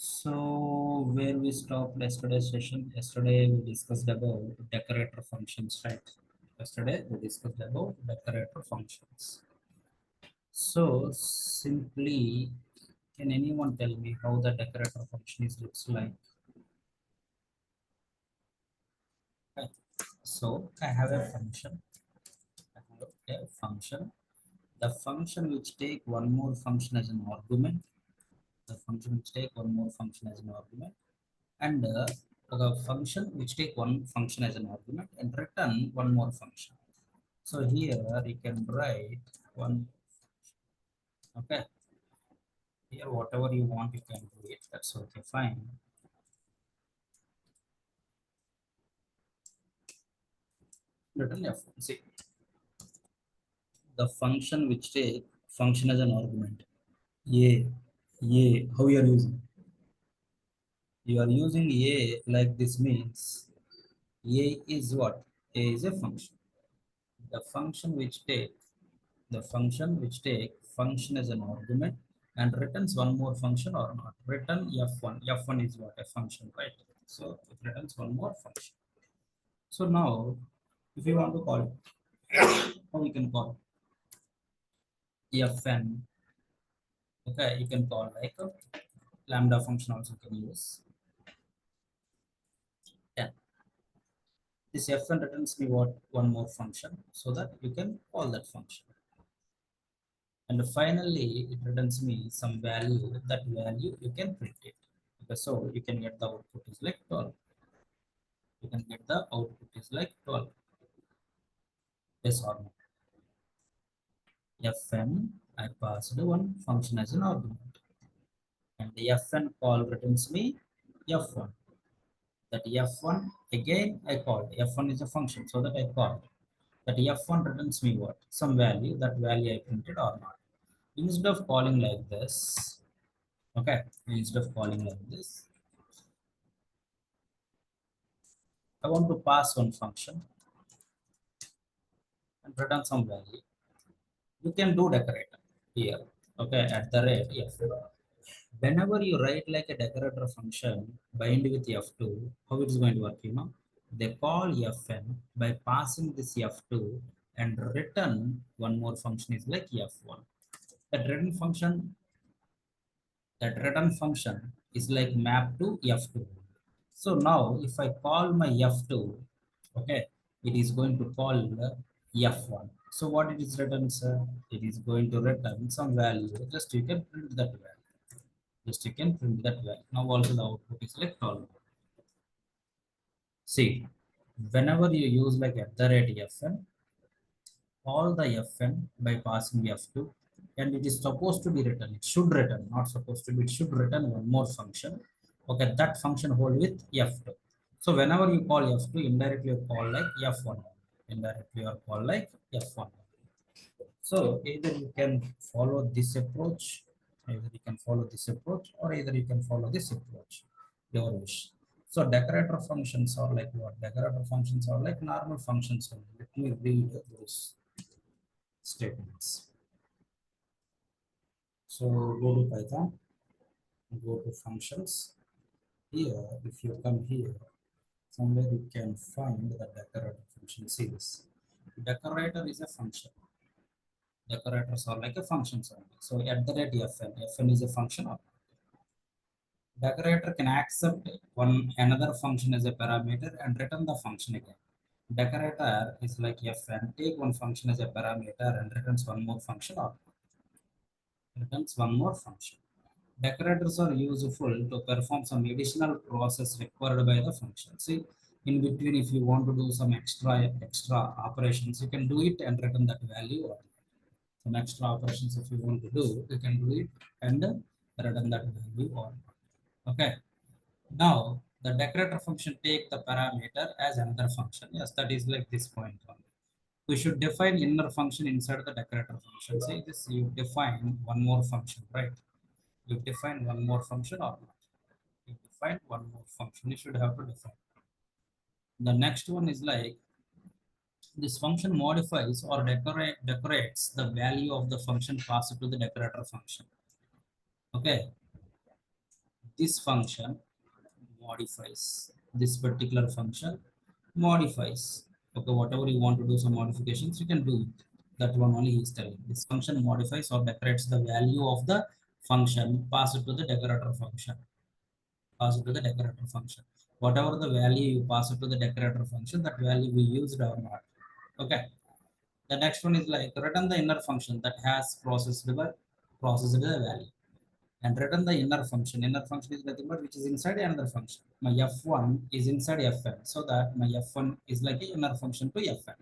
So where we stopped yesterday's session, yesterday we discussed about decorator functions, right? Yesterday we discussed about decorator functions. So simply, can anyone tell me how the decorator function is looks like? Okay. So I have a function. I have a function. The function which take one more function as an argument. The function which take one more function as an argument and a function which take one function as an argument and return one more function. So here you can write one. Okay, here whatever you want you can do it. That's okay, fine. Return f. See the function which take function as an argument. How you are using? You are using a like this means a is what? A is a function. The function which take function as an argument and returns one more function or not. Return f1. F1 is what? A function, right? So it returns one more function. So now, if you want to call it, how we can call fn? Okay, you can call like a lambda function also can use. Yeah, this fn returns me what? One more function, so that you can call that function. And finally, it returns me some value. That value you can print it. Okay, so you can get the output is like 12. You can get the output is like 12. Yes or no? Fn, I passed one function as an argument. And the fn call returns me f1. That f1 again I called. F1 is a function, so that I called. That f1 returns me what? Some value. That value I printed or not. Instead of calling like this, okay, instead of calling like this, I want to pass one function and return some value. You can do decorator here. Okay, at the rate f. Whenever you write like a decorator function bind with f2, how it is going to work, they call fn by passing this f2 and return one more function is like f1. That return function, is like map to f2. So now if I call my f2, okay, it is going to call f1. So what it is written, sir? It is going to return some value. Just you can print that value. Just you can print that value. Now also the output is like 12. See, whenever you use like at the rate fn, all the fn by passing f2, and it is supposed to be written. It should return, not supposed to be. It should return one more function. Okay, that function hold with f2. So whenever you call f2, indirectly you call like f1. Indirectly you call like f1. So either you can follow this approach, or either you can follow this approach. Your wish. So decorator functions are like what? Decorator functions are like normal functions only. Let me read those statements. So go to Python, go to functions. Here, if you come here, somewhere you can find the decorator function. See this. Decorator is a function. Decorators are like a functions only. So at the rate fn is a function of decorator can accept one another function as a parameter and return the function again. Decorator is like fn, take one function as a parameter and returns one more function or returns one more function. Decorators are useful to perform some additional process required by the function. See, in between, if you want to do some extra operations, you can do it and return that value. Or some extra operations, if you want to do, you can do it and return that value. Or okay. Now the decorator function take the parameter as another function. Yes, that is like this point only. We should define inner function inside the decorator function. Say this, you define one more function, right? You define one more function or not? You define one more function. You should have to define. The next one is like this function modifies or decorates the value of the function passed to the decorator function. Okay. this function modifies this particular function modifies. Okay, whatever you want to do some modifications, you can do it. That one only is telling. This function modifies or decorates the value of the function, pass it to the decorator function. Pass it to the decorator function. Whatever the value you pass it to the decorator function, that value we used or not. Okay. The next one is like return the inner function that has processed the value and return the inner function. Inner function is nothing but which is inside another function. My f1 is inside fn, so that my f1 is like a inner function to fn.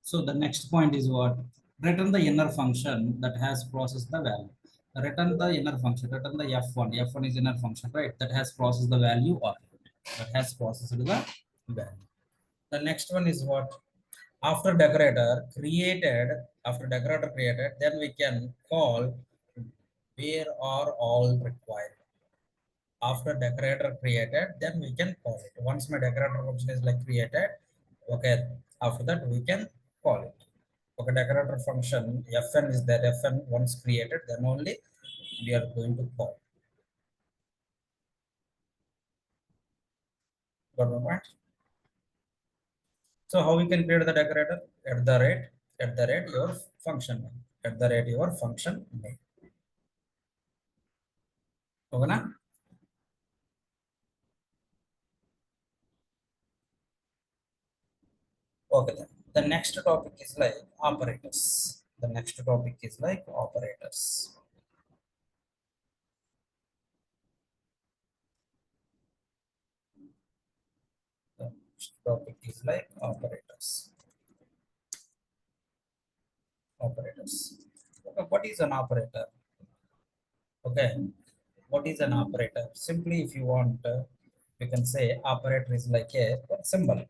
So the next point is what? Return the inner function that has processed the value. Return the inner function, return the f1. F1 is inner function, right? That has processed the value or that has processed the value. The next one is what? After decorator created, then we can call where are all required. After decorator created, then we can call it. Once my decorator function is like created, okay, after that we can call it. Okay, decorator function fn is there. Fn once created, then only we are going to call. Got my point? So how we can create the decorator? At the rate your function name. At the rate your function name. Okay, na? Okay, then. The next topic is like operators. The next topic is like operators. The next topic is like operators. Operators. Okay, what is an operator? Okay, what is an operator? Simply, if you want, you can say operator is like a symbol.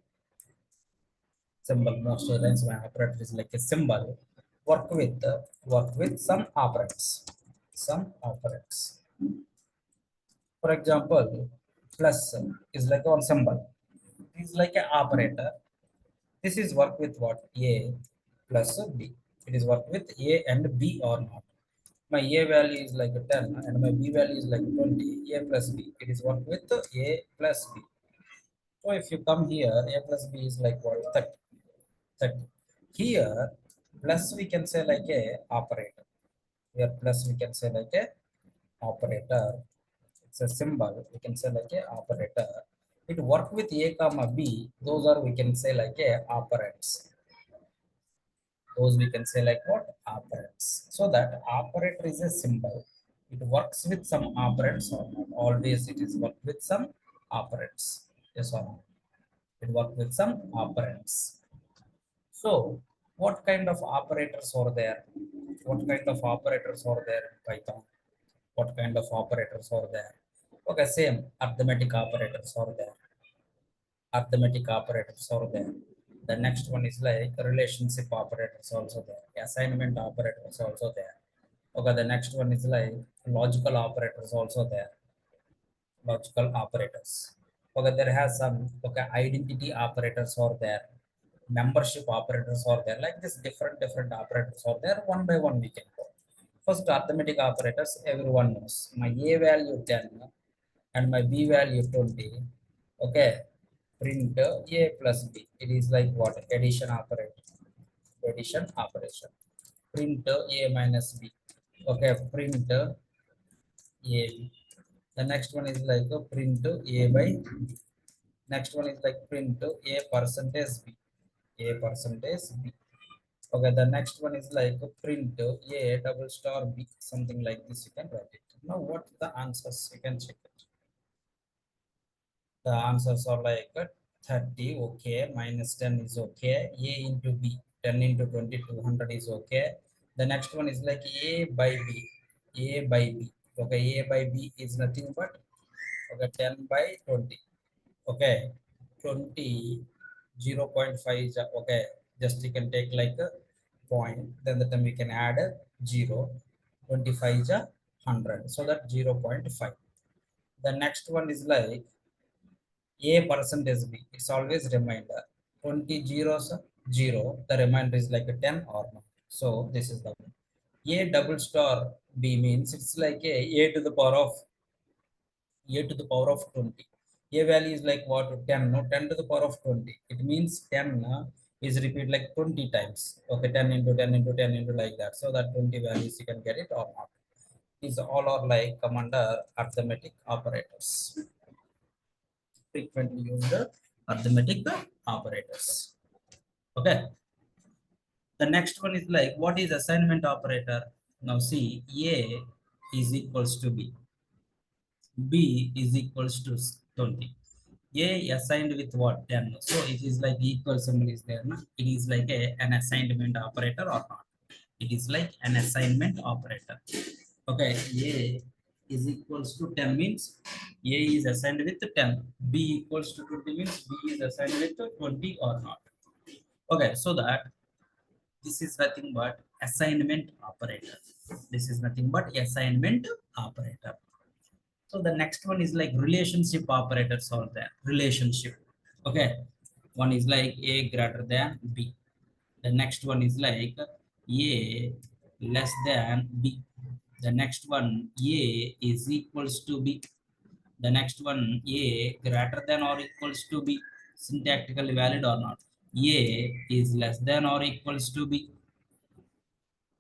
Symbol. Most of the times, my operator is like a symbol. Work with some operands. Some operands. For example, plus is like one symbol. It is like an operator. This is work with what? A plus B. It is work with A and B or not. My A value is like a 10 and my B value is like 20. A plus B. It is work with A plus B. So if you come here, A plus B is like what? 30. 30. Here, plus we can say like a operator. Here plus we can say like a operator. It's a symbol. We can say like a operator. It work with A comma B. Those are we can say like a operands. Those we can say like what? Operands. So that operator is a symbol. It works with some operands or not. Always it is work with some operands. Yes or no? It work with some operands. So what kind of operators are there? What kind of operators are there in Python? What kind of operators are there? Okay, same arithmetic operators are there. Arithmetic operators are there. The next one is like relationship operators also there. Assignment operators also there. Okay, the next one is like logical operators also there. Logical operators. Okay, there has some okay identity operators are there. Membership operators are there. Like this, different operators are there. One by one we can go. First, arithmetic operators everyone knows. My A value 10 and my B value 20. Okay, print A plus B. It is like what? Addition operator. Addition operation. Print A minus B. Okay, print A B. The next one is like print A by B. Next one is like print A percentage B. A percentage B. Okay, the next one is like print A double star B. Something like this you can write it. Now what the answers? You can check it. The answers are like 30, okay, minus 10 is okay, A into B, 10 into 20, 200 is okay. The next one is like A by B, A by B. Okay, A by B is nothing but okay, 10 by 20. Okay, 20, 0.5 is okay, just you can take like a point, then the time we can add a 0, 25 is a 100, so that 0.5. The next one is like A percentage B. It's always reminder. 20 zeros, 0. The remainder is like a 10 or not. So this is the one. A double star B means it's like a to the power of a to the power of 20. A value is like what? 10, no? 10 to the power of 20. It means 10 is repeat like 20 times. Okay, 10 into 10 into 10 into like that. So that 20 values you can get it or not. These all are like come under arithmetic operators. Frequently used arithmetic operators. Okay. The next one is like what is assignment operator? Now see, A is equals to B. B is equals to 20. A assigned with what? 10. So it is like equal symbol is there. No? It is like an assignment operator or not. It is like an assignment operator. Okay, A is equals to 10 means A is assigned with 10. B equals to 20 means B is assigned with 20 or not. Okay, so that this is nothing but assignment operator. This is nothing but assignment operator. So the next one is like relationship operators are there. Relationship. Okay. One is like A greater than B. The next one is like A less than B. The next one A is equals to B. The next one A greater than or equals to B. Syntactically valid or not. A is less than or equals to B.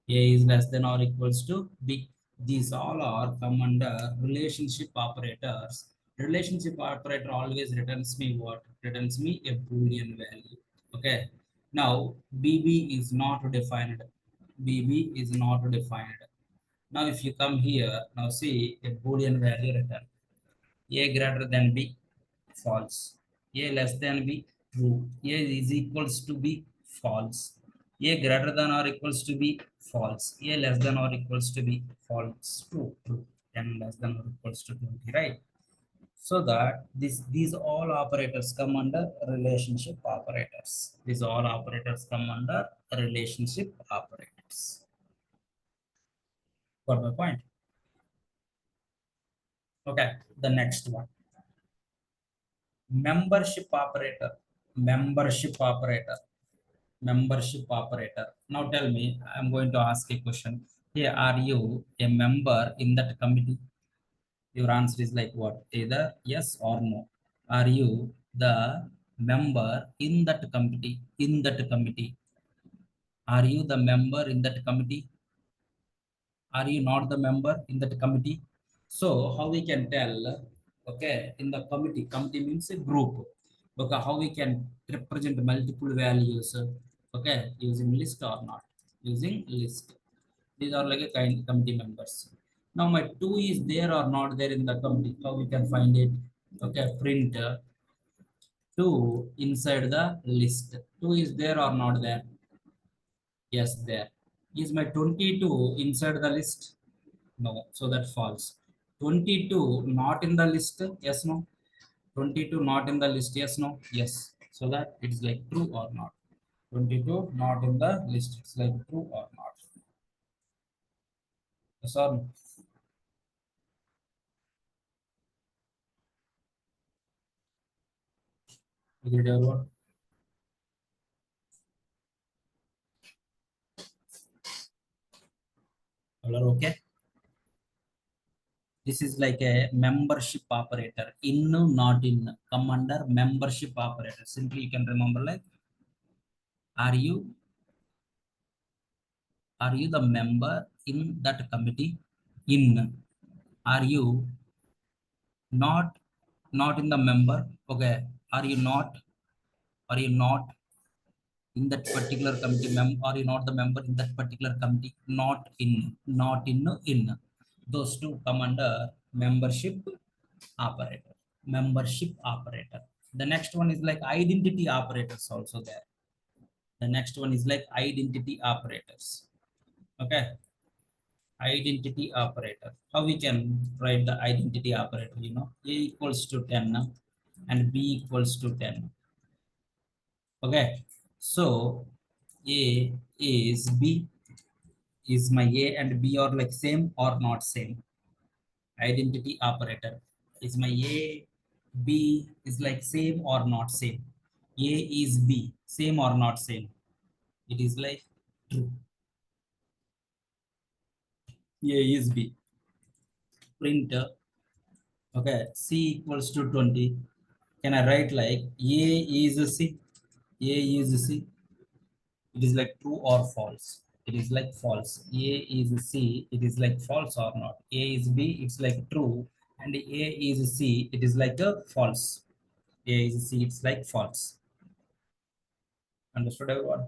A is less than or equals to B. These all are come under relationship operators. Relationship operator always returns me what? Returns me a Boolean value. Okay. Now BB is not defined. BB is not defined. Now if you come here, now see a Boolean value return. A greater than B, false. A less than B, true. A is equals to B, false. A greater than or equals to B, false. A less than or equals to B, false. True, true. 10 less than or equals to 20, right? So that these all operators come under relationship operators. These all operators come under relationship operators. Got my point? Okay, the next one. Membership operator. Membership operator. Membership operator. Now tell me, I'm going to ask a question. Hey, are you a member in that committee? Your answer is like what? Either yes or no. Are you the member in that committee? In that committee. Are you the member in that committee? Are you not the member in that committee? So how we can tell? Okay, in the committee means a group. Okay, how we can represent multiple values? Okay, using list or not? Using list. These are like a kind committee members. Now my two is there or not there in the committee? How we can find it? Okay, print two inside the list. Two is there or not there? Yes, there. Is my 22 inside the list? No, so that false. 22 not in the list? Yes, no. 22 not in the list? Yes, no. Yes. So that it's like true or not. 22 not in the list. It's like true or not. Yes or no? Did everyone? All are okay? This is like a membership operator. In, not in. Come under membership operator. Simply you can remember like, are you are you the member in that committee? In. Are you not in the member? Okay. Are you not? Are you not in that particular committee? Are you not the member in that particular committee? Not in. Not in. In. Those two come under membership operator. Membership operator. The next one is like identity operators also there. The next one is like identity operators. Okay. Identity operator. How we can write the identity operator? You know, A equals to 10 and B equals to 10. Okay. So A is B. Is my A and B are like same or not same? Identity operator. Is my A, B is like same or not same? A is B, same or not same? It is like true. A is B. Print Okay, c equals to 20. Can I write like a is a c? A is a c. It is like true or false. It is like false. A is a c. It is like false or not. A is b. It's like true. And a is a c. It is like a false. A is a c. It's like false. Understood, everyone?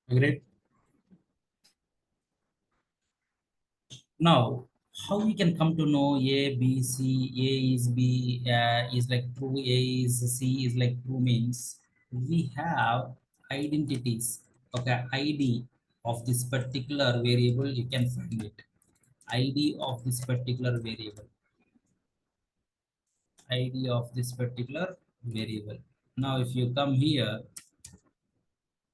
Agreed. Now, how we can come to know A, B, C, A is B, is like true, A is C is like true means we have identities. Okay, ID of this particular variable, you can find it. ID of this particular variable. ID of this particular variable. Now, if you come here,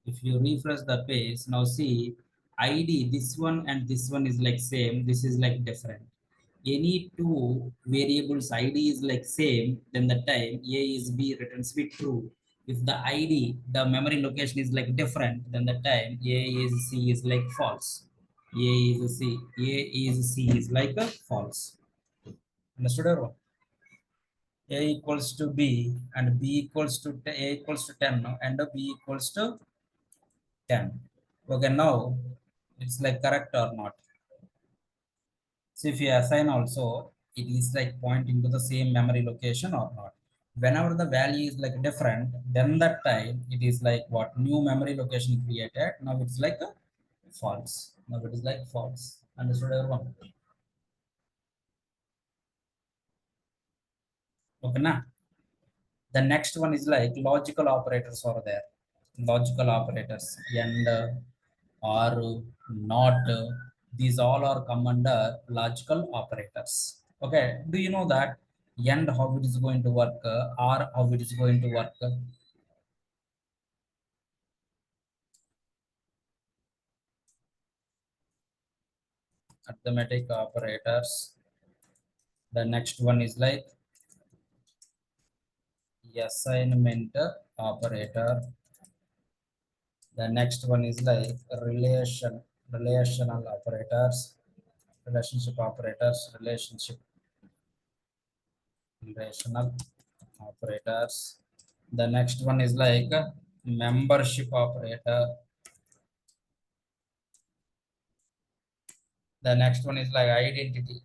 if you refresh the page, now see ID, this one and this one is like same, this is like different. Any two variables ID is like same, then the time A is B returns be true. If the ID, the memory location is like different, then the time A is C is like false. A is C, A is C is like a false. Understood or A equals to B and B equals to A equals to 10 no? And B equals to 10. Okay, now it's like correct or not. So if you assign also, it is like pointing to the same memory location or not. Whenever the value is like different, then that time it is like what new memory location created. Now it's like a false. Now it is like false. Understood everyone? Okay, na? The next one is like logical operators over there. Logical operators and or not. These all are come under logical operators. Okay. Do you know that and how it is going to work or how it is going to work? Arithmetic operators. The next one is like assignment operator. The next one is like relational operators, relationship operators, relational operators. The next one is like membership operator. The next one is like identity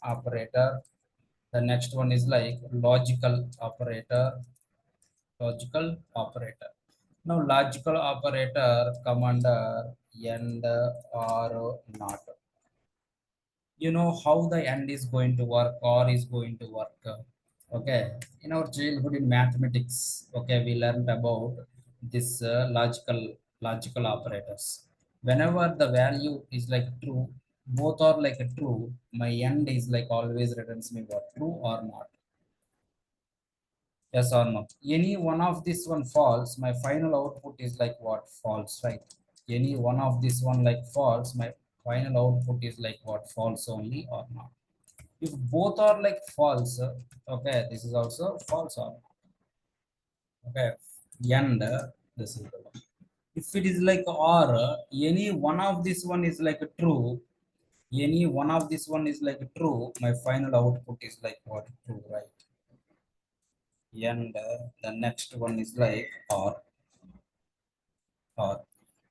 operator. The next one is like logical operator. Now logical operator come under and or not. You know how the end is going to work or is going to work. Okay, in our childhood in mathematics, okay, we learned about this logical operators. Whenever the value is like true, both are like a true, my end is like always returns me what, true or not. Yes or no? Any one of this one false, my final output is like what, false, right? Any one of this one like false, my final output is like what, false only or not. If both are like false, okay, this is also false or not. Okay, and this is the one. If it is like or, any one of this one is like true, any one of this one is like true, my final output is like what, true, right? And the next one is like or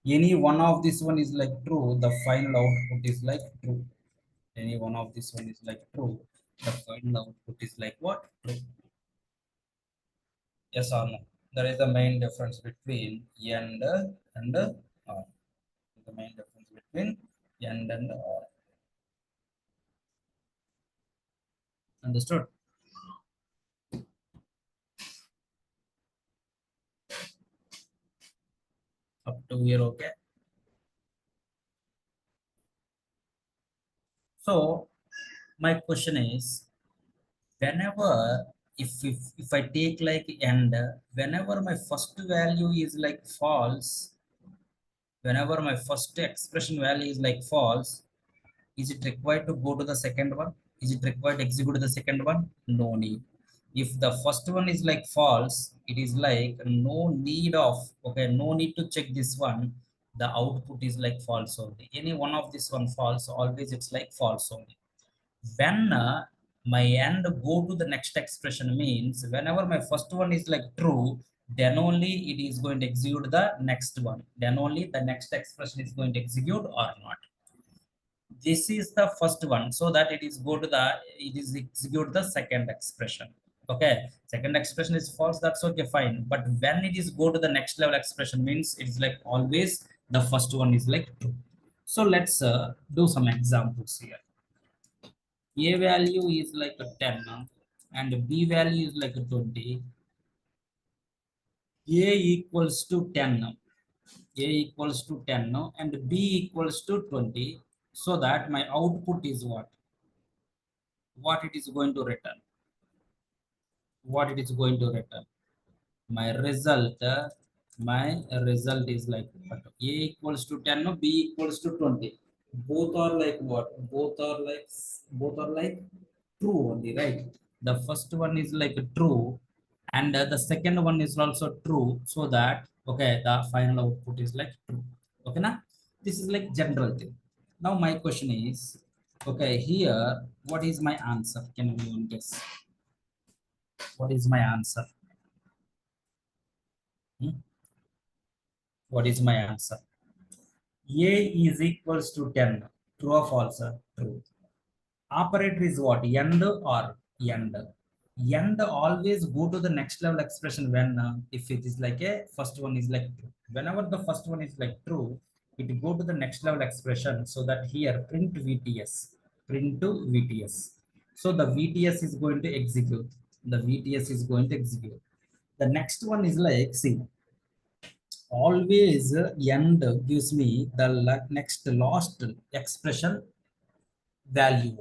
any one of this one is like true, the final output is like true. Any one of this one is like true, the final output is like what, true. Yes or no? That is the main difference between and or. The main difference between and or. Understood? Up to here, okay. So my question is, whenever if I take like and whenever my first value is like false, whenever my first expression value is like false, is it required to go to the second one? Is it required to execute the second one? No need. If the first one is like false, it is like no need of, okay, no need to check this one. The output is like false only. Any one of this one false, always it's like false only. When my end go to the next expression means whenever my first one is like true, then only it is going to execute the next one. Then only the next expression is going to execute or not. This is the first one, so that it is go to the, it is execute the second expression. Okay, second expression is false, that's okay, fine. But when it is go to the next level expression means it is like always the first one is like true. So let's do some examples here. A value is like a 10 and B value is like a 20. A equals to 10 now. A equals to 10 now and B equals to 20. So that my output is what? What it is going to return? What it is going to return? My result, my result is like what? A equals to 10 no, B equals to 20. Both are like what? Both are like true only, right? The first one is like true and the second one is also true, so that okay, the final output is like true. Okay now, this is like general thing. Now my question is, okay, here what is my answer? Can anyone guess what is my answer? Hmm? What is my answer? A is equals to 10. True or false? True. Operator is what? End or end? End always go to the next level expression when if it is like a first one is like true. Whenever the first one is like true, it go to the next level expression, so that here print VTS. Print to VTS. So the VTS is going to execute. The VTS is going to execute. The next one is like, see, always end gives me the next last expression value.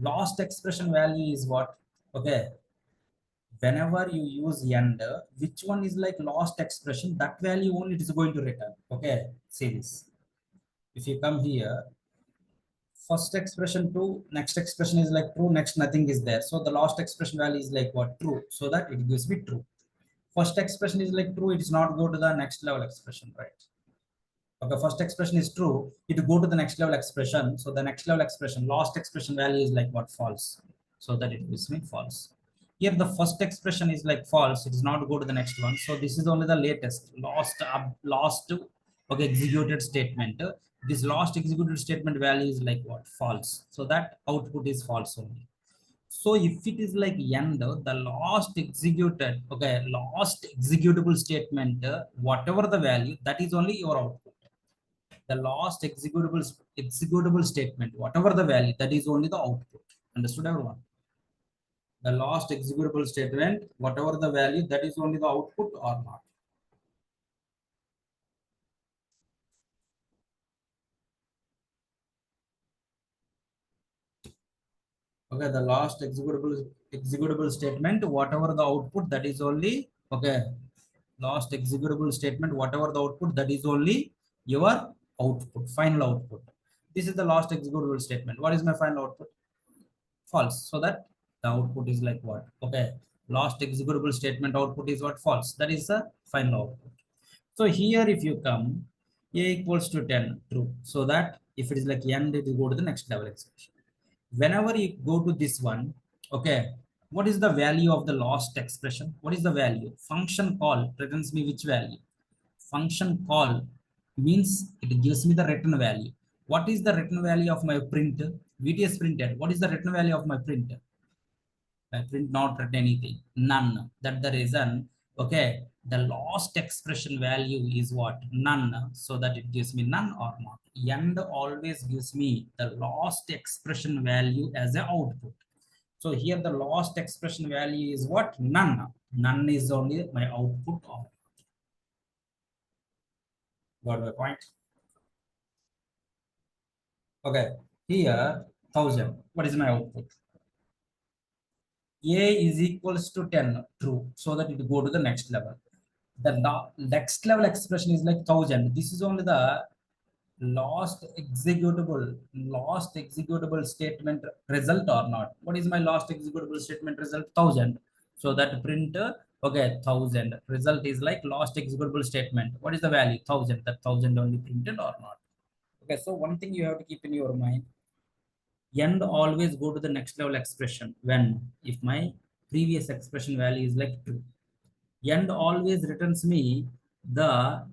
Last expression value is what? Okay, whenever you use end, which one is like last expression, that value only it is going to return. Okay, see this. If you come here, first expression to next expression is like true, next nothing is there, so the last expression value is like what? True, so that it gives me true. First expression is like true, it is not go to the next level expression, right? Okay, first expression is true, it go to the next level expression, so the next level expression last expression value is like what? False, so that it gives me false. Here the first expression is like false, it is not go to the next one, so this is only the latest last okay executed statement. This last executed statement value is like what? False, so that output is false only. So if it is like end, the last executed, okay, last executable statement, whatever the value, that is only your output. The last executable statement, whatever the value, that is only the output. Understood, everyone? The last executable statement, whatever the value, that is only the output or not. Okay, the last executable statement, whatever the output, that is only okay. Last executable statement, whatever the output, that is only your output, final output. This is the last executable statement. What is my final output? False. So that the output is like what? Okay. Last executable statement output is what? False. That is the final output. So here if you come, A equals to 10, true. So that if it is like end, it will go to the next level expression. Whenever you go to this one, okay, what is the value of the last expression? What is the value? Function call returns me which value? Function call means it gives me the return value. What is the return value of my print? VTS printed. What is the return value of my print? My print not return anything. None. That the reason. Okay. The last expression value is what? None. So that it gives me none or not. End always gives me the last expression value as an output. So here the last expression value is what? None. None is only my output. Or got my point? Okay, here 1000. What is my output? A is equals to 10, true, so that it go to the next level. The next level expression is like 1000. This is only the last executable statement result or not. What is my last executable statement result? 1000. So that print, okay, 1000 result is like last executable statement. What is the value? 1000. That 1000 only printed or not. Okay, so one thing you have to keep in your mind, end always go to the next level expression when, if my previous expression value is like true. End always returns me the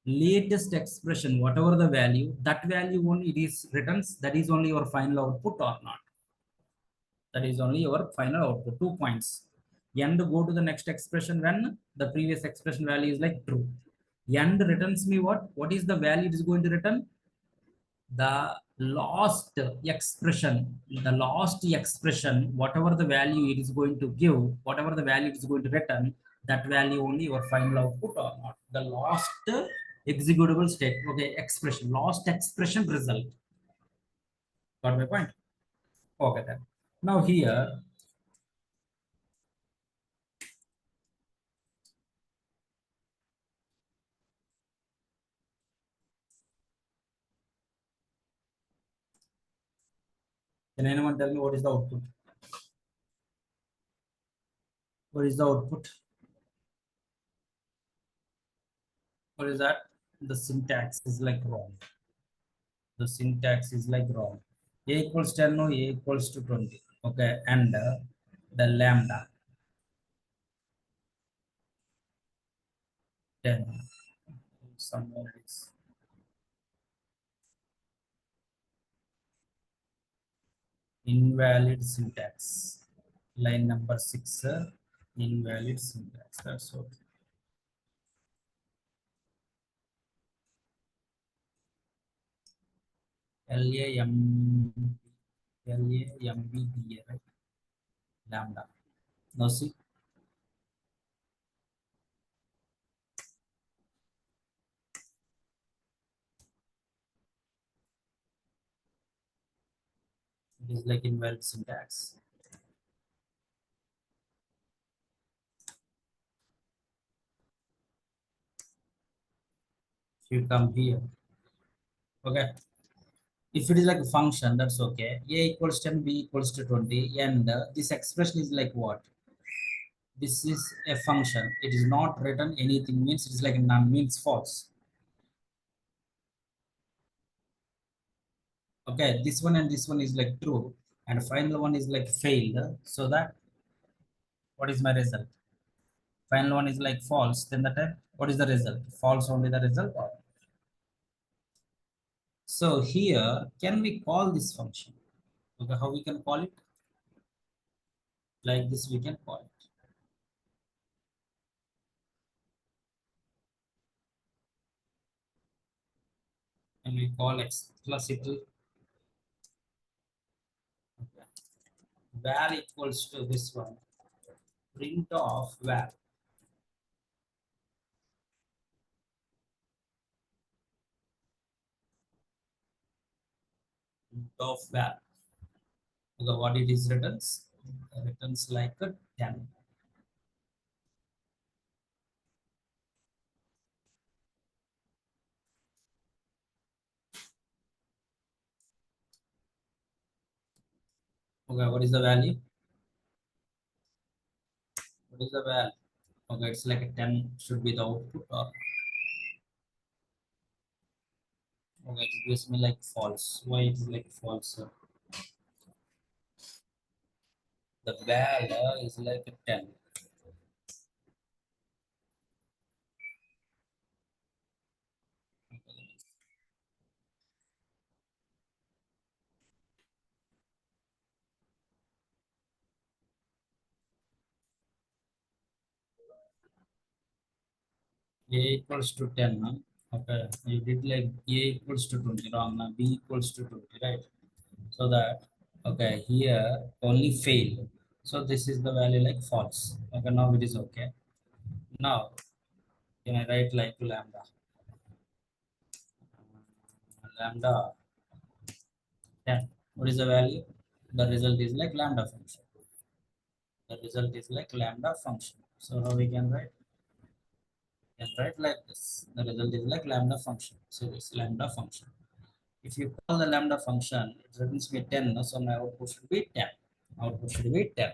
latest expression, whatever the value, that value only it is returns, that is only your final output or not. That is only your final output. 2 points. End go to the next expression when the previous expression value is like true. End returns me what? What is the value it is going to return? The last expression, whatever the value it is going to give, whatever the value it is going to return, that value only your final output or not. The last executable state, okay, expression, last expression result. Got my point? Okay, then. Now here, can anyone tell me what is the output? What is the output? What is that? The syntax is like wrong. The syntax is like wrong. A equals 10, no, A equals to 20. Okay, and the lambda 10. Somewhere it's invalid syntax. Line number 6, invalid syntax. That's okay. LAM, LAMBDA, right? Lambda. Now see, it is like invalid syntax. If you come here, okay. If it is like a function, that's okay. A equals 10, B equals to 20, and this expression is like what? This is a function. It is not written anything, means it is like none, means false. Okay, this one and this one is like true, and final one is like failed. So that, what is my result? Final one is like false. Then the type, what is the result? False only the result. So here, can we call this function? Okay, how we can call it? Like this, we can call it. And we call explicitly. Okay. Var equals to this one. Print of var. Print of var. Okay, what it is returns? Returns like a 10. Okay, what is the value? What is the value? Okay, it's like a 10 should be the output, or okay, it gives me like false. Why it is like false? The value is like a 10. A equals to 10. Huh? Okay, you did like A equals to 20, wrong. Now B equals to 20, right? So that, okay, here only fail. So this is the value like false. Okay, now it is okay. Now, can I write like lambda? Lambda 10. What is the value? The result is like lambda function. the result is like lambda function. So how we can write? Can write like this. The result is like lambda function. So it's lambda function. If you call the lambda function, it returns me 10. So my output should be 10. Output should be 10.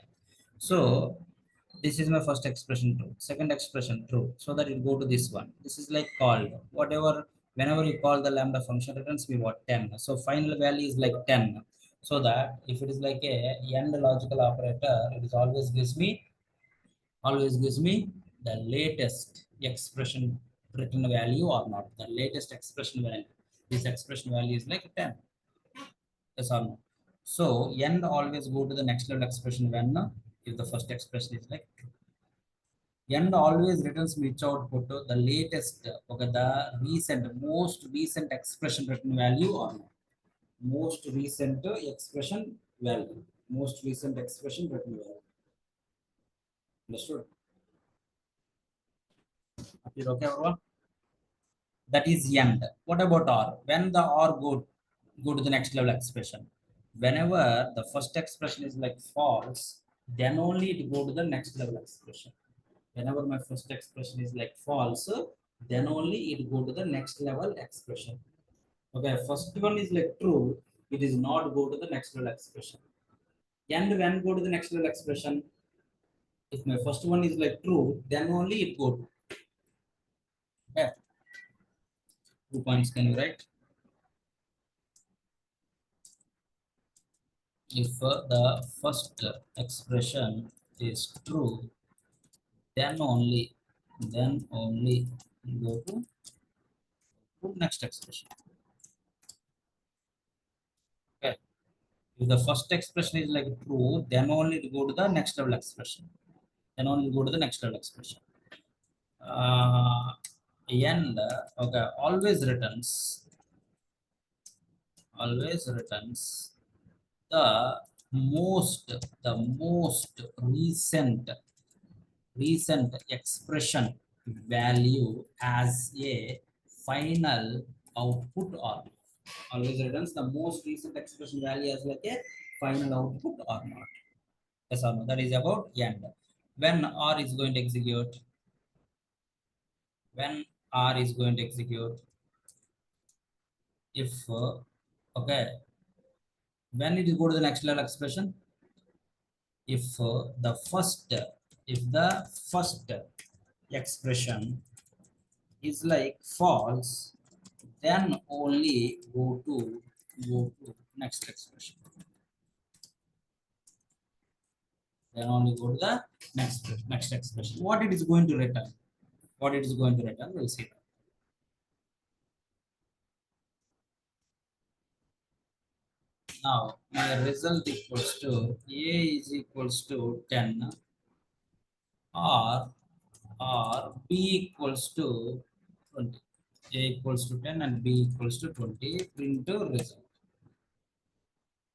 So this is my first expression true. Second expression true. So that it go to this one. This is like called whatever. Whenever you call the lambda function, returns me what 10. So final value is like 10. So that if it is like a AND logical operator, it is always gives me the latest expression written value or not. The latest expression value. This expression value is like 10. Yes or no? So end always go to the next level expression when if the first expression is like true. End always returns which output the latest, okay, the most recent expression written value or not. Most recent expression value. Most recent expression written value. Understood? Is okay, everyone? That is end. What about or? When the or go to the next level expression. Whenever the first expression is like false, then only it go to the next level expression. Whenever my first expression is like false, then only it go to the next level expression. Okay, first one is like true, it is not go to the next level expression. And when go to the next level expression, if my first one is like true, then only it go to. Okay. 2 points can you write? If the first expression is true, then only go to next expression. Okay. If the first expression is like true, then only to go to the next level expression. Then only go to the next level expression. And okay, always returns the most recent expression value as a final output or always returns the most recent expression value as like a final output or not. Yes or no? That is about end. When R is going to execute, when R is going to execute, if okay, when it is go to the next level expression, if the first expression is like false, then only go to next expression. Then only go to the next expression. What it is going to return? What it is going to return? We'll see. Now my result equals to A is equals to 10 or B equals to 20. A equals to 10 and B equals to 20. Print result.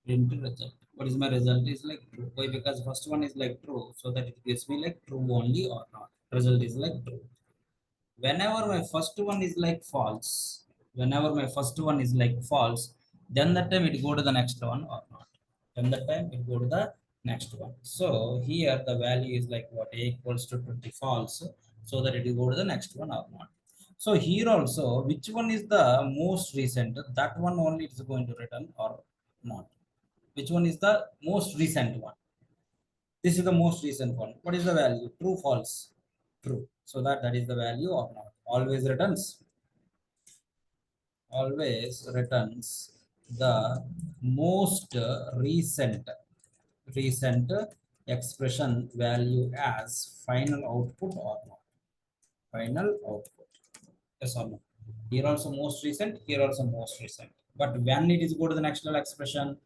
Print result. What is my result? Is like true. Why? Because first one is like true, so that it gives me like true only or not. Result is like true. Whenever my first one is like false, whenever my first one is like false, then that time it go to the next one or not. Then that time it go to the next one. So here the value is like what? A equals to 20 false, so that it will go to the next one or not. So here also, which one is the most recent? That one only is going to return or not. Which one is the most recent one? This is the most recent one. What is the value? True, false? True. So that is the value or not. Always returns the most recent expression value as final output or not. Final output. Yes or no? Here also most recent, here also most recent. But when it is go to the next level expression,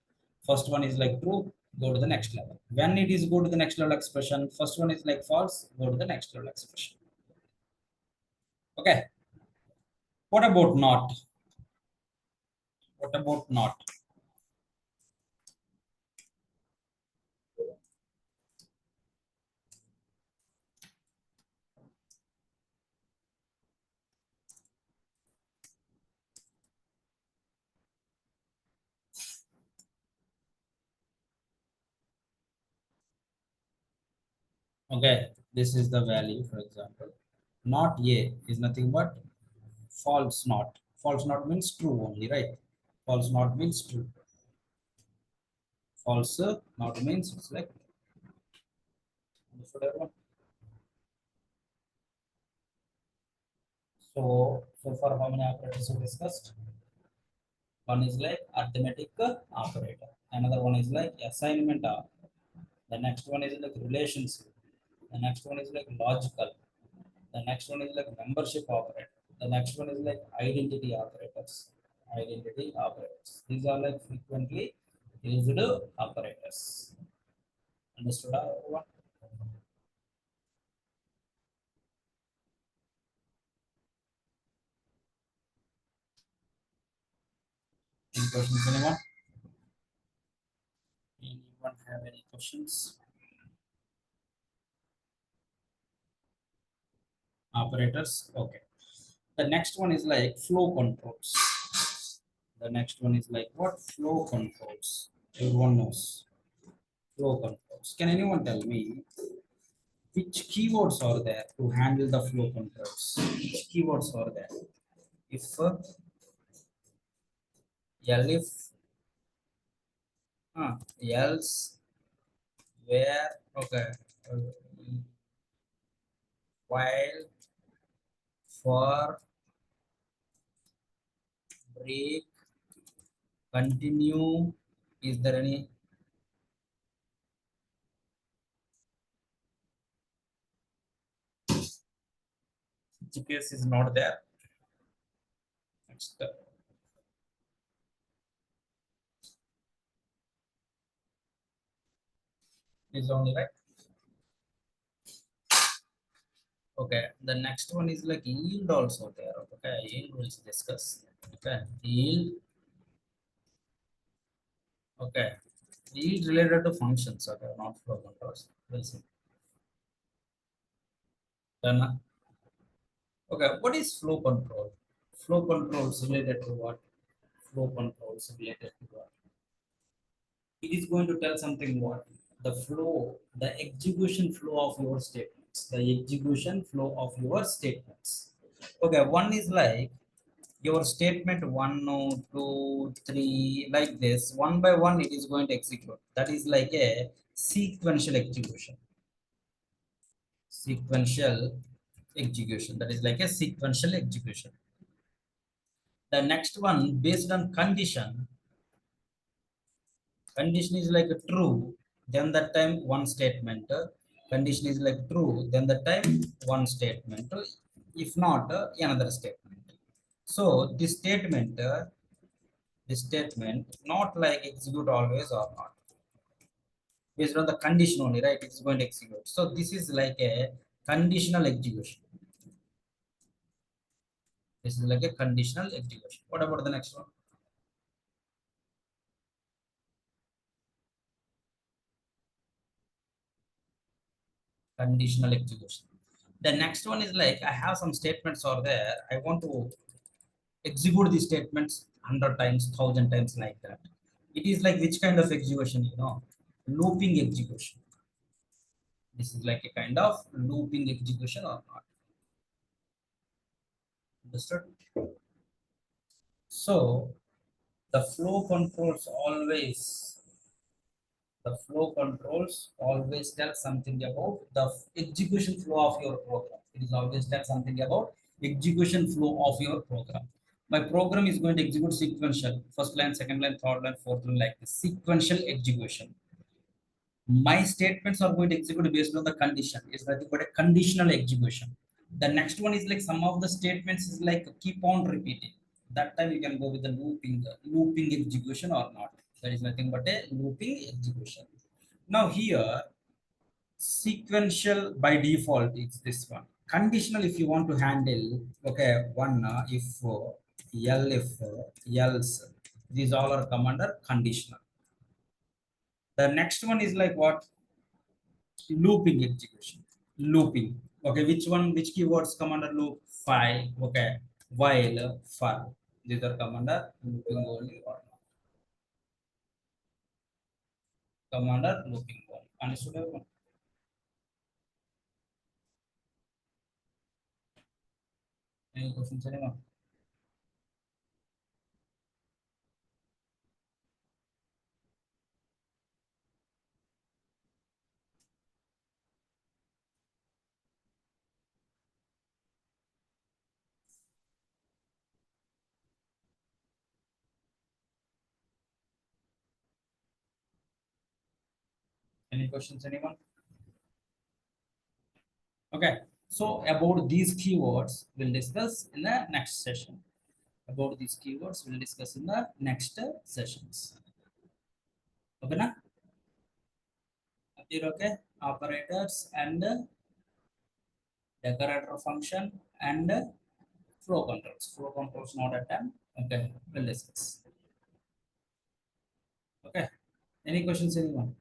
first one is like true, go to the next level. When it is go to the next level expression, first one is like false, go to the next level expression. Okay. What about not? What about not? Okay, this is the value, for example. Not A is nothing but false not. False not means true only, right? False not means true. False not means it's like understood everyone? So far how many operators we discussed? One is like arithmetic operator. Another one is like assignment operator. The next one is like relationship. The next one is like logical. The next one is like membership operator. The next one is like identity operators. Identity operators. These are like frequently used operators. Understood everyone? Any questions, anyone? Anyone have any questions? Operators. Okay. The next one is like flow controls. The next one is like what? Flow controls. Everyone knows flow controls. Can anyone tell me which keywords are there to handle the flow controls? Which keywords are there? If elif, else, where, okay, uh, while, for, break, continue. Is there any case is not there? Next is only right. Okay, the next one is like yield also there. Okay, yield we'll discuss. Okay, yield. Okay, yield related to functions. Okay, not flow controls. We'll see. Then, okay, what is flow control? Flow controls related to what? Flow controls related to what? It is going to tell something what? The flow, the execution flow of your statements. The execution flow of your statements. Okay, one is like your statement one, no, two, three, like this, one by one, it is going to execute. That is like a sequential execution. Sequential execution. That is like a sequential execution. The next one, based on condition, condition is like a true, then that time one statement. Condition is like true, then that time one statement. If not, another statement. So this statement not like execute always or not based on the condition only, right? It's going to execute. So this is like a conditional execution. This is like a conditional execution. What about the next one? Conditional execution. The next one is like I have some statements are there. I want to execute these statements 100 times, 1,000 times like that. It is like which kind of execution, looping execution. This is like a kind of looping execution or not. Understood? So the flow controls always the flow controls always tell something about the execution flow of your program. It is always tell something about execution flow of your program. My program is going to execute sequential, first line, second line, third line, fourth line, like this, sequential execution. My statements are going to execute based on the condition. It's nothing but a conditional execution. The next one is like some of the statements is like keep on repeating. That time you can go with the looping execution or not. That is nothing but a looping execution. Now here, sequential by default is this one. Conditional if you want to handle, okay, one if if else, these all are come under conditional. The next one is like what? Looping execution. Looping. Okay, which one, which keywords come under loop? File. Okay. While, for. These are come under looping only or not. Come under looping only. Understood everyone? Any questions, anyone? Any questions, anyone? Okay, so about these keywords, we'll discuss in the next session. About these keywords, we'll discuss in the next sessions. Okay, na? Okay, operators and decorator function and flow controls. Flow controls not at time. Okay, we'll discuss. Okay, any questions, anyone?